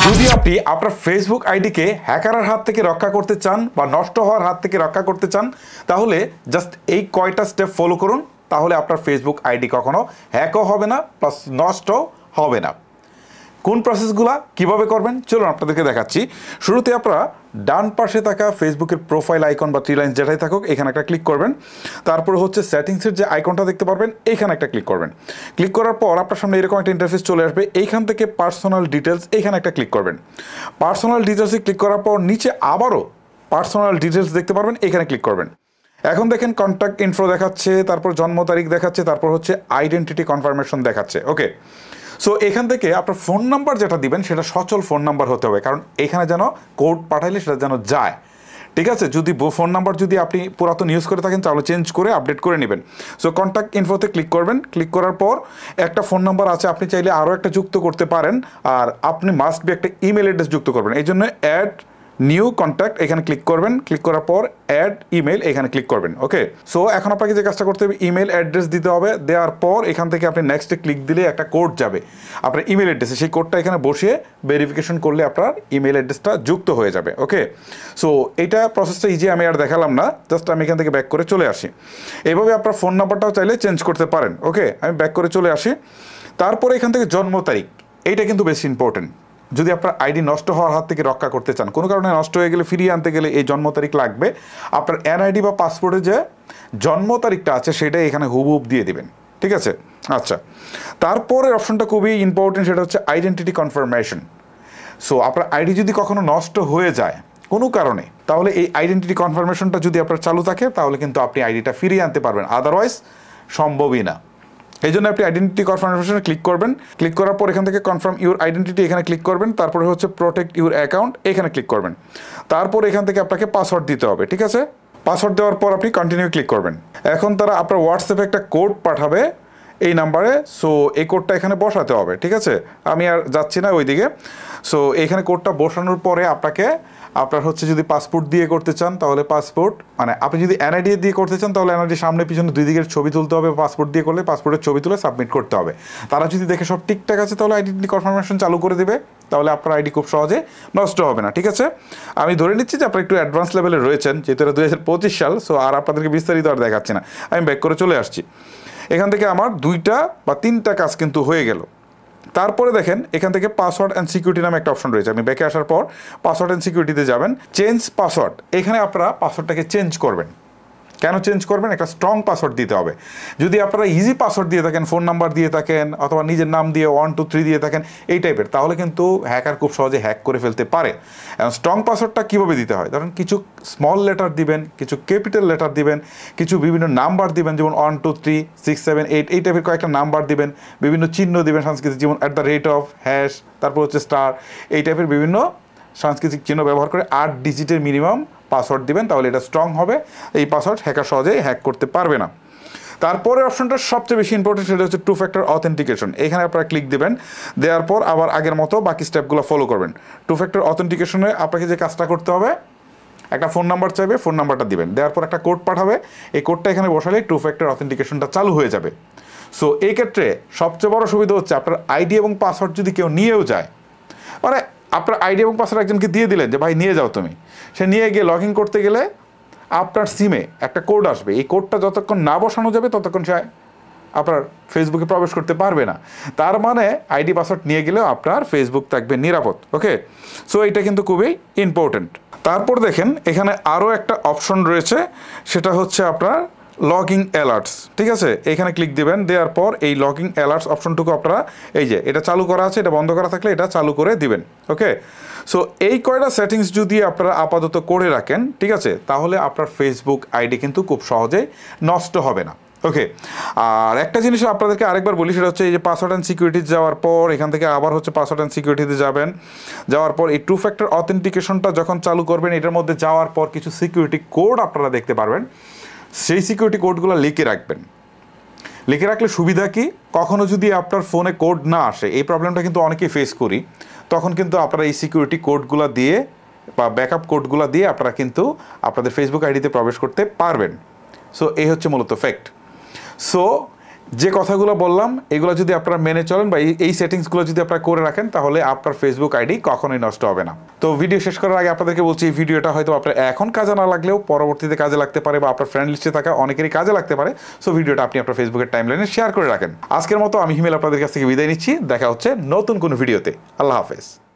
যদি আপনি আপনার ফেসবুক আইডিকে হ্যাকারের হাত থেকে রক্ষা করতে চান বা নষ্ট হওয়ার হাত থেকে রক্ষা করতে চান, তাহলে জাস্ট এই কয়টা স্টেপ ফলো করুন, তাহলে আপনার ফেসবুক আইডি কখনো হ্যাকও হবে না প্লাস নষ্টও হবে না। কোন প্রসেসগুলো কিভাবে করবেন চলুন আপনাদেরকে দেখাচ্ছি। শুরুতে আপনারা ডান পাশে থাকা ফেসবুকের প্রোফাইল আইকন বা 3 লাইন যেটাই থাকুক এখানে একটা ক্লিক করবেন। তারপরে হচ্ছে সেটিংসের যে আইকনটা দেখতে পারবেন এইখানে একটা ক্লিক করবেন। ক্লিক করার পর আপনার সামনে এরকম একটা ইন্টারফেস চলে আসবে। এইখান থেকে পার্সোনাল ডিটেলস এইখানে একটা ক্লিক করবেন। পার্সোনাল ডিটেলসে ক্লিক করার পর নিচে আবারও পার্সোনাল ডিটেলস দেখতে পারবেন, এখানে ক্লিক করবেন। এখন দেখেন কন্ট্যাক্ট ইনফো দেখাচ্ছে, তারপর জন্ম তারিখ দেখাচ্ছে, তারপর হচ্ছে আইডেন্টিটি কনফার্মেশন দেখাচ্ছে। ওকে, সো এখান থেকে আপনার ফোন নাম্বার যেটা দিবেন সেটা সচল ফোন নাম্বার হতে হবে, কারণ এখানে যেন কোড পাঠাইলে সেটা যেন যায়। ঠিক আছে, যদি ফোন নাম্বার যদি আপনি পুরাতন ইউজ করে থাকেন তাহলে চেঞ্জ করে আপডেট করে নেবেন। সো কন্ট্যাক্ট ইনফোতে ক্লিক করবেন। ক্লিক করার পর একটা ফোন নাম্বার আছে, আপনি চাইলে আরও একটা যুক্ত করতে পারেন, আর আপনি মাস্ট বি একটা ইমেল অ্যাড্রেস যুক্ত করবেন। এই জন্য অ্যাড নিউ কন্ট্যাক্ট এখানে ক্লিক করবেন। ক্লিক করার পর অ্যাড ইমেল এখানে ক্লিক করবেন। ওকে, সো এখন আপনাকে যে কাজটা করতে হবে ইমেল অ্যাড্রেস দিতে হবে। দেওয়ার পর এখান থেকে আপনি নেক্সটে ক্লিক দিলে একটা কোড যাবে আপনার ইমেল অ্যাড্রেসে, সেই কোডটা এখানে বসিয়ে ভেরিফিকেশন করলে আপনার ইমেল অ্যাড্রেসটা যুক্ত হয়ে যাবে। ওকে, সো এইটা প্রসেসটা ইজি, আমি আর দেখালাম না, জাস্ট আমি এখান থেকে ব্যাক করে চলে আসি। এইভাবে আপনার ফোন নাম্বারটাও চাইলে চেঞ্জ করতে পারেন। ওকে, আমি ব্যাক করে চলে আসি। তারপরে এখান থেকে জন্ম তারিখ, এইটা কিন্তু বেশি ইম্পর্টেন্ট। যদি আপনার আইডি নষ্ট হওয়ার হাত থেকে রক্ষা করতে চান, কোনো কারণে নষ্ট হয়ে গেলে ফিরিয়ে আনতে গেলে এই জন্ম তারিখ লাগবে। আপনার এনআইডি বা পাসপোর্টে যে জন্ম তারিখটা আছে সেটাই এখানে হুবহুব দিয়ে দিবেন। ঠিক আছে, আচ্ছা। তারপরের অপশনটা খুবই ইম্পর্টেন্ট, সেটা হচ্ছে আইডেন্টিটি কনফার্মেশন। সো আপনার আইডি যদি কখনো নষ্ট হয়ে যায় কোনো কারণে, তাহলে এই আইডেন্টিটি কনফার্মেশনটা যদি আপনার চালু থাকে তাহলে কিন্তু আপনি আইডিটা ফিরিয়ে আনতে পারবেন, আদারওয়াইজ সম্ভবই না। এই জন্য আপনি আইডেন্টিটি কনফার্মেশনে ক্লিক করবেন। ক্লিক করার পর এখান থেকে কনফার্ম ইউর আইডেন্টিটি এখানে ক্লিক করবেন। তারপরে হচ্ছে প্রোটেক্ট ইউর অ্যাকাউন্ট এখানে ক্লিক করবেন। তারপর এখান থেকে আপনাকে পাসওয়ার্ড দিতে হবে। ঠিক আছে, পাসওয়ার্ড দেওয়ার পর আপনি কন্টিনিউ ক্লিক করবেন। এখন তারা আপনার হোয়াটসঅ্যাপে একটা কোড পাঠাবে এই নাম্বারে, সো এই কোডটা এখানে বসাতে হবে। ঠিক আছে, আমি আর যাচ্ছি না ওইদিকে। সো এখানে কোডটা বসানোর পরে আপনার হচ্ছে যদি পাসপোর্ট দিয়ে করতে চান তাহলে পাসপোর্ট, মানে আপনি যদি এনআইডি দিয়ে করতে চান তাহলে এনআইডি সামনে পিছনে দুই দিকের ছবি তুলতে হবে। পাসপোর্ট দিয়ে করলে পাসপোর্টের ছবি তুলে সাবমিট করতে হবে। তারা যদি দেখে সব ঠিকঠাক আছে তাহলে আইডেন্টি কনফার্মেশন চালু করে দেবে, তাহলে আপনার আইডি খুব সহজে নষ্ট হবে না। ঠিক আছে, আমি ধরে নিচ্ছি যে আপনারা একটু অ্যাডভান্স লেভেলে রয়েছেন, যেহেতু এটা 2025 সাল, সো আর আপনাদেরকে বিস্তারিত আর দেখাচ্ছি না, আমি ব্যাক করে চলে আসছি। এখান থেকে আমার 2টা বা 3টা কাজ কিন্তু হয়ে গেল। তারপরে দেখেন এখান থেকে পাসওয়ার্ড অ্যান্ড সিকিউরিটি নামে একটা অপশন রয়েছে। আমি ব্যাকে আসার পর পাসওয়ার্ড অ্যান্ড সিকিউরিটিতে যাবেন, চেঞ্জ পাসওয়ার্ড, এখানে আপনারা পাসওয়ার্ডটাকে চেঞ্জ করবেন। কেন চেঞ্জ করবেন? একটা স্ট্রং পাসওয়ার্ড দিতে হবে। যদি আপনারা ইজি পাসওয়ার্ড দিয়ে থাকেন, ফোন নাম্বার দিয়ে থাকেন অথবা নিজের নাম দিয়ে 1 2 3 দিয়ে থাকেন এই টাইপের, তাহলে কিন্তু হ্যাকার খুব সহজে হ্যাক করে ফেলতে পারে। এবং স্ট্রং পাসওয়ার্ডটা কীভাবে দিতে হয়, ধরেন কিছু স্মল লেটার দিবেন, কিছু ক্যাপিটাল লেটার দিবেন, কিছু বিভিন্ন নাম্বার দিবেন, যেমন 1 2 3 6 7 8 এই টাইপের কয়েকটা নাম্বার দিবেন, বিভিন্ন চিহ্ন দিবেন সাংস্কৃতিক, যেমন @, হ্যাশ, তারপর হচ্ছে স্টার, এই টাইপের বিভিন্ন সাংস্কৃতিক চিহ্ন ব্যবহার করে 8 ডিজিটের মিনিমাম পাসওয়ার্ড দিবেন, তাহলে এটা স্ট্রং হবে। এই পাসওয়ার্ড হ্যাকার সহজেই হ্যাক করতে পারবে না। তারপরে অপশনটা সবচেয়ে বেশি ইম্পর্টেন্ট, সেটা হচ্ছে 2 ফ্যাক্টর অথেন্টিকেশন। এখানে আপনারা ক্লিক দেবেন, দেওয়ার পর আবার আগের মতো বাকি স্টেপগুলো ফলো করবেন। 2 ফ্যাক্টর অথেন্টিকেশনে আপনাকে যে কাজটা করতে হবে, একটা ফোন নাম্বার চাইবে, ফোন নাম্বারটা দিবেন, দেওয়ার পর একটা কোড পাঠাবে, এই কোডটা এখানে বসালেই 2 ফ্যাক্টর অথেন্টিকেশনটা চালু হয়ে যাবে। সো এই ক্ষেত্রে সবচেয়ে বড় সুবিধা হচ্ছে আপনার আইডি এবং পাসওয়ার্ড যদি কেউ নিয়েও যায়, মানে আপনার আইডি এবং পাসওয়ার্ড একজনকে দিয়ে দিলেন যে ভাই নিয়ে যাও তুমি, সে নিয়ে গিয়ে লগ ইন করতে গেলে আপনার সিমে একটা কোড আসবে, এই কোডটা যতক্ষণ না বসানো যাবে ততক্ষণ সে আপনার ফেসবুকে প্রবেশ করতে পারবে না। তার মানে আইডি পাসওয়ার্ড নিয়ে গেলেও আপনার ফেসবুক থাকবে নিরাপদ। ওকে, সো এটা কিন্তু খুবই ইম্পর্টেন্ট। তারপর দেখেন এখানে আরও একটা অপশন রয়েছে, সেটা হচ্ছে আপনার লগিং অ্যালার্টস। ঠিক আছে, এখানে ক্লিক দিবেন, দেওয়ার পর এই লগিং অ্যালার্টস অপশনটুকু আপনারা এই যে এটা চালু করা আছে, এটা বন্ধ করা থাকলে এটা চালু করে দিবেন। ওকে, সো এই কয়টা সেটিংস যদি আপনারা আপাতত করে রাখেন, ঠিক আছে, তাহলে আপনার ফেসবুক আইডি কিন্তু খুব সহজেই নষ্ট হবে না। ওকে, আর একটা জিনিস আপনাদেরকে আরেকবার বলি, সেটা হচ্ছে এই যে পাসওয়ার্ড অ্যান্ড সিকিউরিটিতে যাওয়ার পর এখান থেকে আবার হচ্ছে পাসওয়ার্ড অ্যান্ড সিকিউরিটিতে যাবেন। যাওয়ার পর এই 2 ফ্যাক্টর অথেন্টিকেশনটা যখন চালু করবেন, এটার মধ্যে যাওয়ার পর কিছু সিকিউরিটি কোড আপনারা দেখতে পারবেন, সেই সিকিউরিটি কোডগুলো লিখে রাখবেন। লিখে রাখলে সুবিধা কি, কখনো যদি আপনার ফোনে কোড না আসে, এই প্রবলেমটা কিন্তু অনেকেই ফেস করি, তখন কিন্তু আপনারা এই সিকিউরিটি কোডগুলো দিয়ে বা ব্যাকআপ কোডগুলো দিয়ে আপনারা কিন্তু আপনাদের ফেসবুক আইডিতে প্রবেশ করতে পারবেন। সো এই হচ্ছে মূলত ফ্যাক্ট। সো যে কথাগুলো বললাম এগুলো যদি আপনারা মেনে চলেন বা এই সেটিংসগুলো যদি আপনারা করে রাখেন তাহলে আপনার ফেসবুক আইডি কখনোই নষ্ট হবে না। তো ভিডিও শেষ করার আগে আপনাদেরকে বলছি এই ভিডিওটা হয়তো আপনার এখন কাজে না লাগলেও পরবর্তীতে কাজে লাগতে পারে বা আপনার ফ্রেন্ড লিস্টে থাকা অনেকেরই কাজে লাগতে পারে। সো ভিডিওটা আপনি আপনার ফেসবুকের টাইমলাইনে শেয়ার করে রাখেন। আজকের মতো আমি হিমেল আপনাদের কাছ থেকে বিদায় নিচ্ছি। দেখা হচ্ছে নতুন কোনো ভিডিওতে। আল্লাহ হাফেজ।